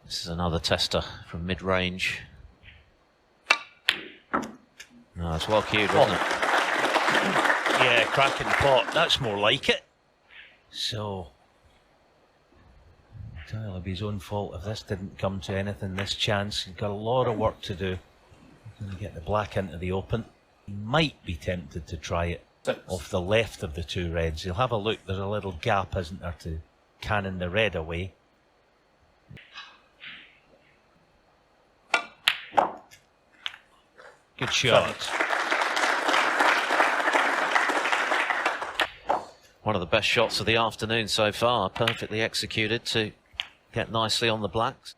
This is another tester from mid-range. No, it's well cued, wasn't it? Yeah, cracking the pot. That's more like it. So, it'll be his own fault if this didn't come to anything this chance. He's got a lot of work to do. He's going to get the black into the open. He might be tempted to try it off the left of the two reds. He'll have a look. There's a little gap, isn't there, to cannon the red away. Good shot. One of the best shots of the afternoon so far. Perfectly executed to get nicely on the blacks.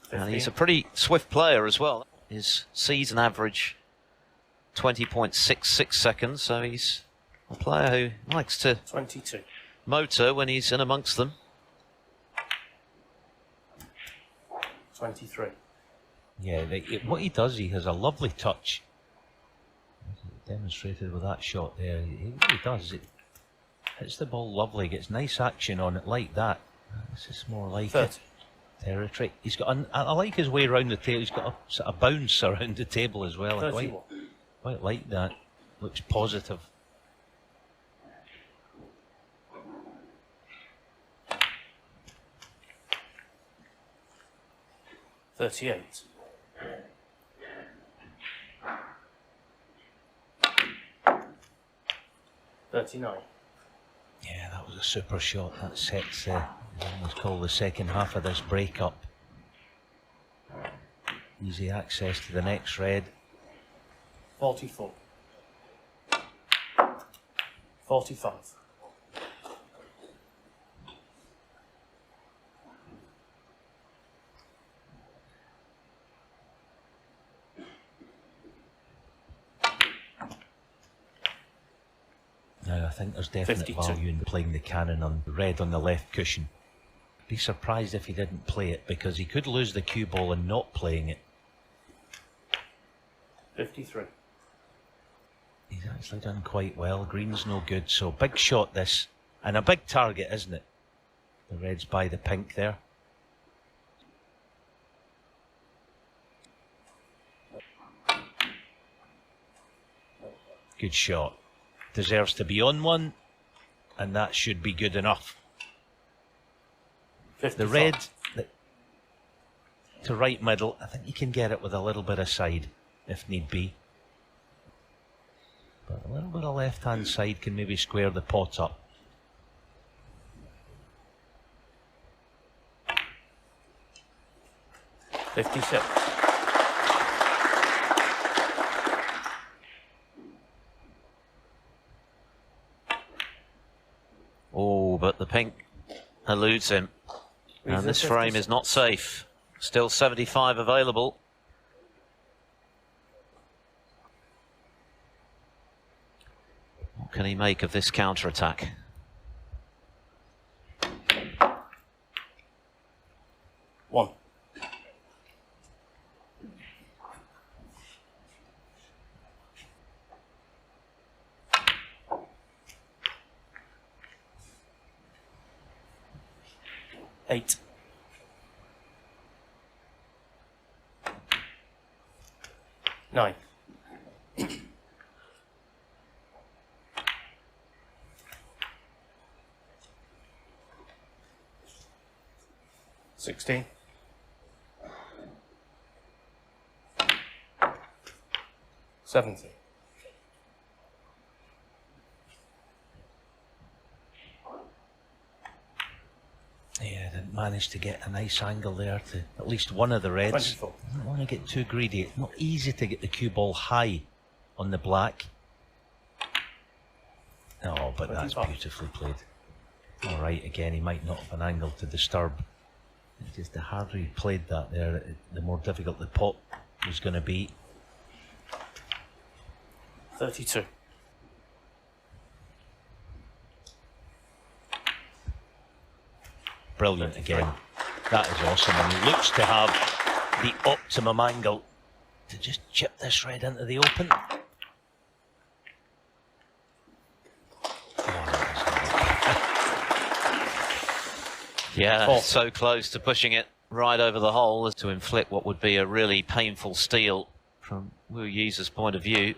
15. And he's a pretty swift player as well. His season average 20.66 seconds, so he's a player who likes to 22. motor when he's in amongst them. 23. Yeah, what he does, he has a lovely touch. Demonstrated with that shot there. He really does. It hits the ball lovely, gets nice action on it like that. This is more like 30. it. Territory. He's got. I like his way around the table. He's got a sort of bounce around the table as well. I quite like that. Looks positive. $38. $39. Yeah, that was a super shot. That sets what's called the second half of this breakup. Easy access to the next red. 44. 45. Now, I think there's definite 52. value in playing the cannon on the red on the left cushion. Be surprised if he didn't play it, because he could lose the cue ball and not playing it. 53. He's actually done quite well. Green's no good, so big shot this. And a big target, isn't it? The red's by the pink there. Good shot. Deserves to be on one, and that should be good enough. 55. The red to right middle, I think you can get it with a little bit of side if need be. But a little bit of left hand side can maybe square the pot up. $56. Oh, but the pink eludes him. And this frame is not safe. Still 75 available. What can he make of this counter-attack? One. $8. 9. 16. 17. Yeah, didn't manage to get a nice angle there to at least one of the reds. 24. Don't want to get too greedy. It's not easy to get the cue ball high on the black. Oh, but that's 25. beautifully played. All right, again, he might not have an angle to disturb. It's just the harder he played that there, the more difficult the pot was going to be. 32. Brilliant again. That is awesome, and he looks to have the optimum angle to just chip this red into the open. Yeah, 4. so close to pushing it right over the hole as to inflict what would be a really painful steal from Wu Yize's point of view.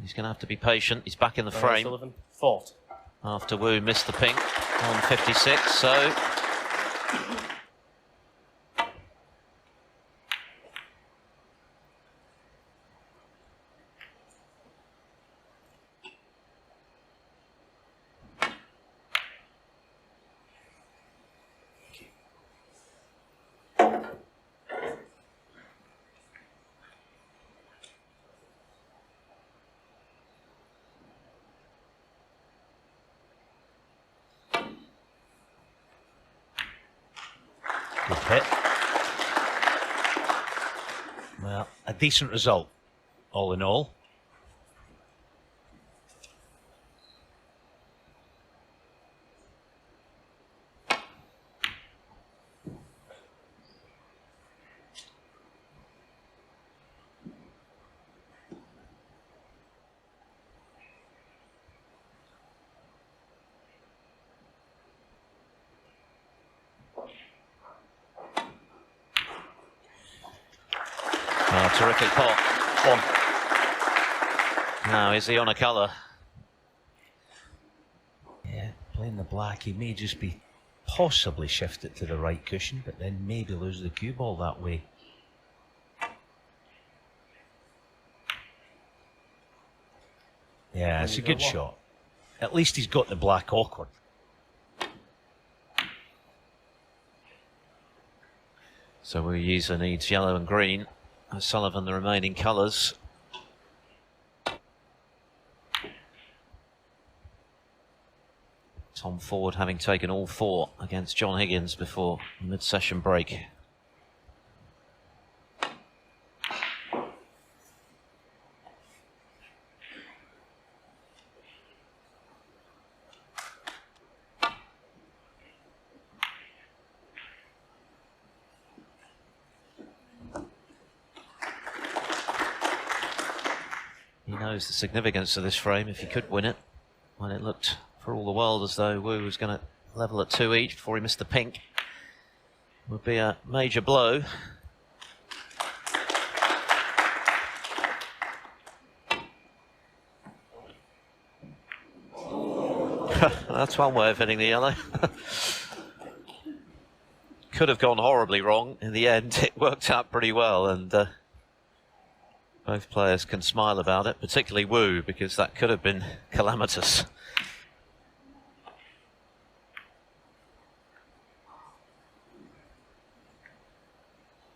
He's going to have to be patient. He's back in the frame. Sullivan, 4. After Wu missed the pink on 56, so... Good hit. Well, a decent result, all in all. Terrific pot. 1. Now, is he on a colour? Yeah, playing the black, he may just be possibly shift it to the right cushion, but then maybe lose the cue ball that way. Yeah, it's a good shot. At least he's got the black awkward. So Wu Yize needs yellow and green. Sullivan the remaining colours. Tom Ford having taken all 4 against John Higgins before the mid-session break. He knows the significance of this frame if he could win it, when it looked for all the world as though Wu was going to level at 2 each before he missed the pink. Would be a major blow. That's one way of hitting the yellow. Could have gone horribly wrong. In the end, it worked out pretty well, and both players can smile about it, particularly Wu, because that could have been calamitous.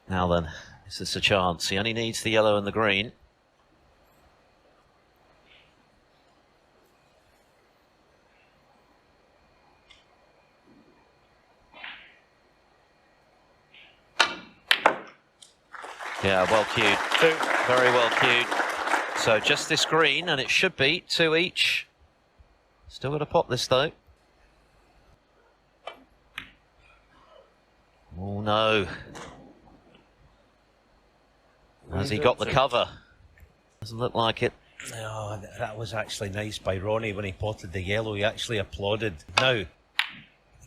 Now then, is this a chance? He only needs the yellow and the green. Yeah, well cued. 2. Very well cued. So just this green, and it should be 2 each. Still got to pot this, though. Oh, no. Has he got the cover? Doesn't look like it. Oh, that was actually nice by Ronnie when he potted the yellow. He actually applauded. Now,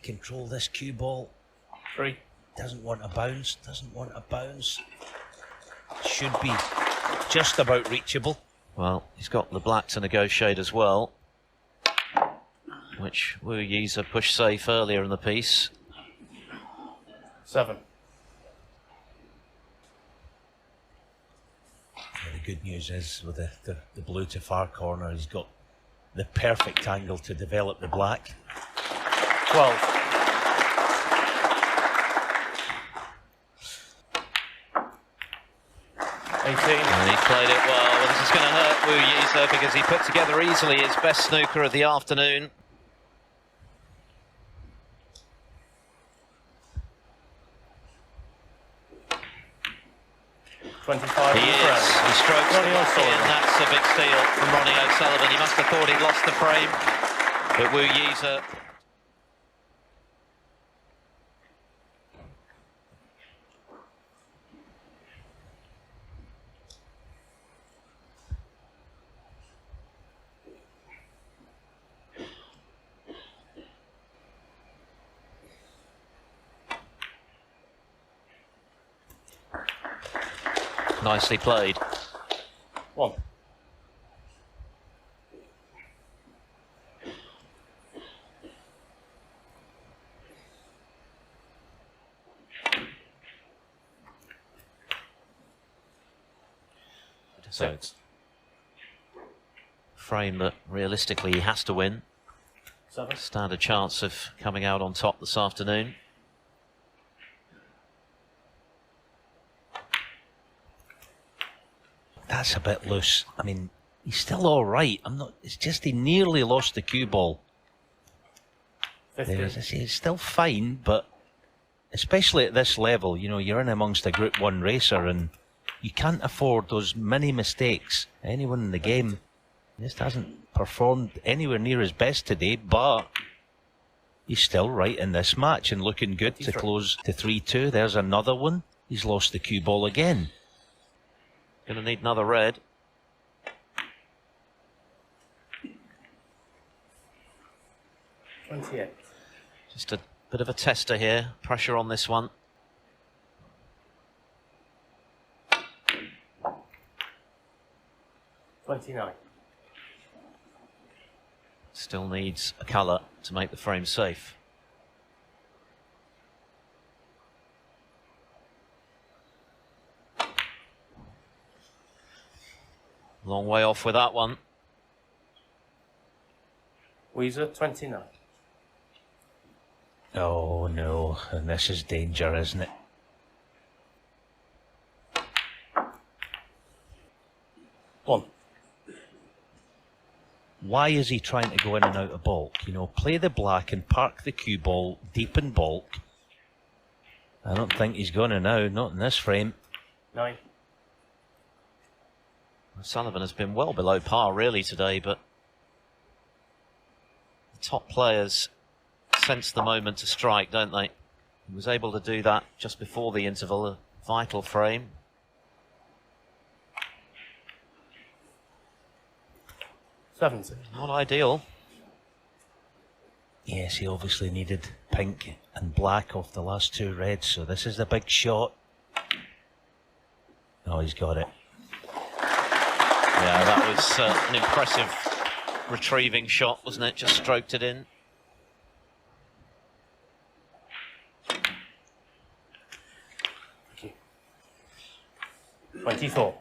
control this cue ball. 3. Doesn't want a bounce. Doesn't want a bounce. Should be just about reachable. Well, he's got the black to negotiate as well, which Wu Yize pushed safe earlier in the piece. 7. Yeah, the good news is with the blue to far corner, he's got the perfect angle to develop the black. 12. And he played it well. Well, this is going to hurt Wu Yize because he put together easily his best snooker of the afternoon. He is. He strokes Ronnie the O'Sullivan. and that's a big steal from Ronnie O'Sullivan. He must have thought he'd lost the frame, but Wu Yize. Nicely played. 1. So it's a frame that realistically he has to win. 7. Stand a chance of coming out on top this afternoon. That's a bit loose. I mean, he's still all right. It's just he nearly lost the cue ball. 15. As I say, it's still fine, but especially at this level, you know, you're in amongst a Group 1 racer and you can't afford those many mistakes. Anyone in the game just hasn't performed anywhere near his best today, but he's still right in this match and looking good to close to 3-2. There's another one. He's lost the cue ball again. Going to need another red. 28. Just a bit of a tester here. Pressure on this one. $29. Still needs a colour to make the frame safe. Long way off with that one. Wu Yize, 29. Oh no, and this is danger, isn't it? One. Why is he trying to go in and out of bulk? You know, play the black and park the cue ball deep in bulk. I don't think he's going to now, not in this frame. 9. Sullivan has been well below par really today, but the top players sense the moment to strike, don't they? He was able to do that just before the interval, a vital frame. $70. Not ideal. Yes, he obviously needed pink and black off the last 2 reds, so this is the big shot. Oh, he's got it. Yeah, that was an impressive retrieving shot, wasn't it? Just stroked it in. Thank you. 24.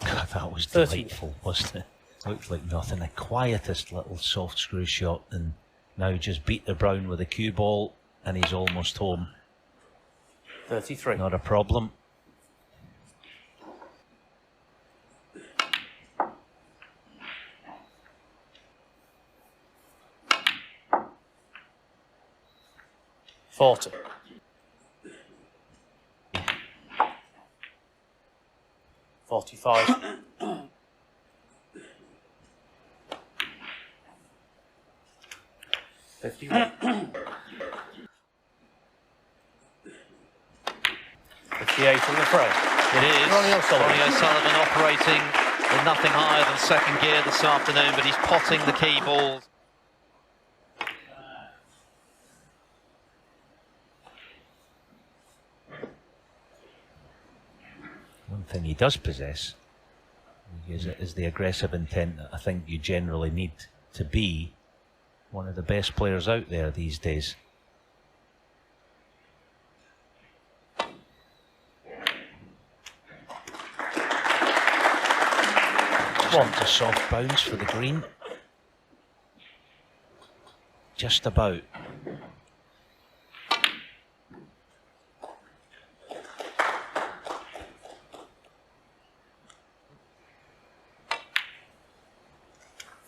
God, that was 30. delightful, wasn't it? Looked like nothing. The quietest little soft screw shot, and now just beat the brown with a cue ball, and he's almost home. 33. Not a problem. $40. $45. $51. 58 in the frame. It is. Ronnie O'Sullivan. Ronnie O'Sullivan operating with nothing higher than second gear this afternoon, but he's potting the key balls. One thing he does possess is the aggressive intent that I think you generally need to be one of the best players out there these days. Just a soft bounce for the green. Just about.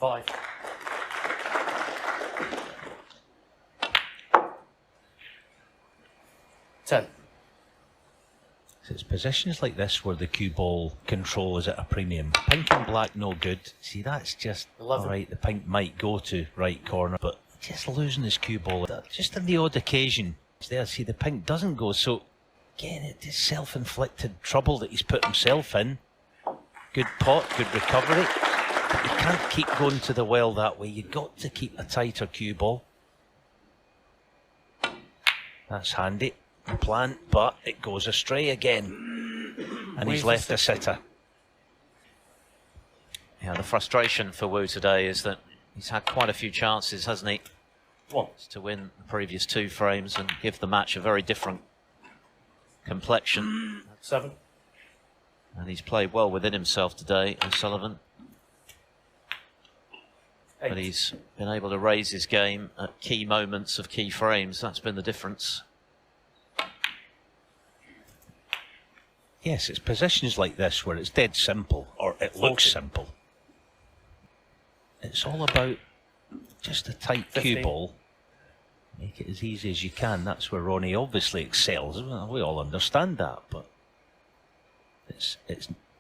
$5. $10. So it's positions like this where the cue ball control is at a premium. Pink and black no good. See, that's just 11. alright. The pink might go to right corner, but just losing his cue ball. Just on the odd occasion, it's there. See, the pink doesn't go. So again, it is self-inflicted trouble that he's put himself in. Good pot, good recovery. But you can't keep going to the well that way. You've got to keep a tighter cue ball. That's handy. The plan, but it goes astray again. And he's left a sitter. Yeah, the frustration for Wu today is that he's had quite a few chances, hasn't he? Once. To win the previous 2 frames and give the match a very different complexion. 7. And he's played well within himself today, O'Sullivan. 8. But he's been able to raise his game at key moments of key frames. That's been the difference. Yes, it's positions like this where it's dead simple, or it looks simple. It's all about just a tight 15. cue ball. Make it as easy as you can. That's where Ronnie obviously excels. Well, we all understand that, but it's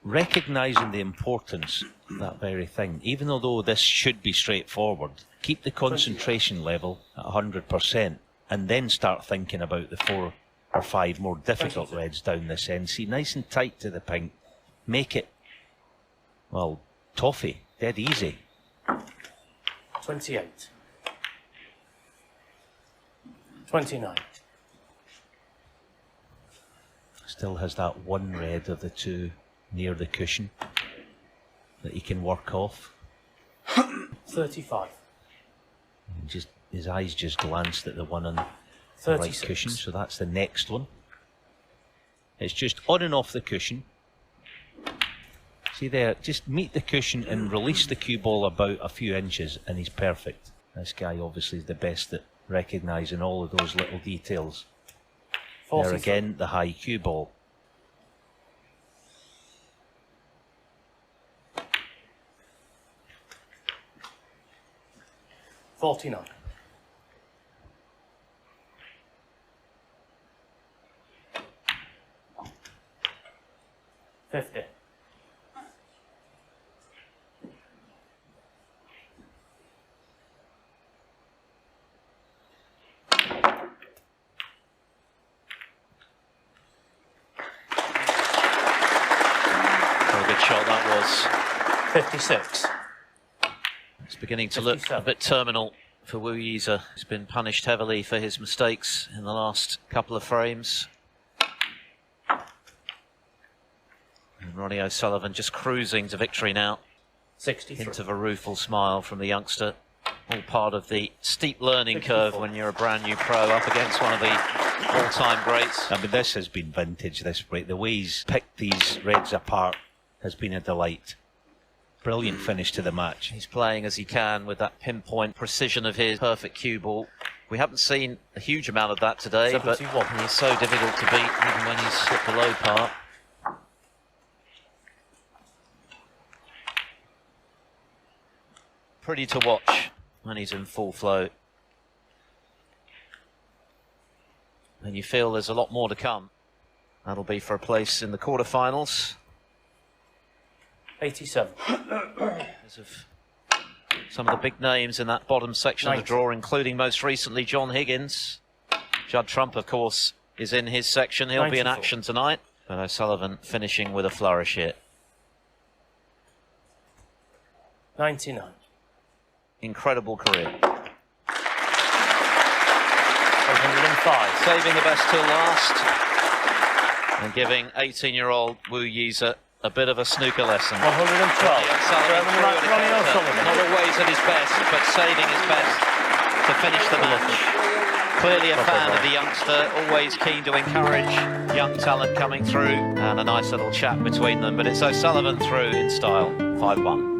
recognising the importance of that very thing. Even though this should be straightforward, keep the concentration level at 100% and then start thinking about the 4 or 5 more difficult reds down this end. See, nice and tight to the pink. Make it, well, toffee, dead easy. 28. 29. Still has that 1 red of the 2 near the cushion that he can work off. 35. And just his eyes just glanced at the one on the right 36. cushion, so that's the next one. It's just on and off the cushion. See there, just meet the cushion and release the cue ball about a few inches and he's perfect. This guy obviously is the best at recognising all of those little details. 43. There again, the high cue ball. $49. 50. What a good shot that was. 56. It's beginning to look a bit terminal for Wu Yize. He's been punished heavily for his mistakes in the last couple of frames. And Ronnie O'Sullivan just cruising to victory now. 63. Hint of a rueful smile from the youngster. All part of the steep learning curve when you're a brand new pro up against one of the all-time greats. I mean, this has been vintage, this break. The way he's picked these reds apart has been a delight. Brilliant finish to the match. He's playing as he can with that pinpoint precision of his perfect cue ball. We haven't seen a huge amount of that today, 71. but he's so difficult to beat even when he's hit the low part. Pretty to watch when he's in full flow. And you feel there's a lot more to come. That'll be for a place in the quarterfinals. 87. Because of some of the big names in that bottom section of the draw, including most recently John Higgins. Judd Trump, of course, is in his section. He'll be in 94. action tonight. But O'Sullivan finishing with a flourish here. 99. Incredible career. 105. Saving the best till last. And giving 18-year-old Wu Yize a bit of a snooker lesson. 112. Ronnie O'Sullivan. Not always at his best, but saving his best to finish the match. Clearly a fan of the youngster, always keen to encourage young talent coming through, and a nice little chat between them. But it's O'Sullivan through in style, 5-1.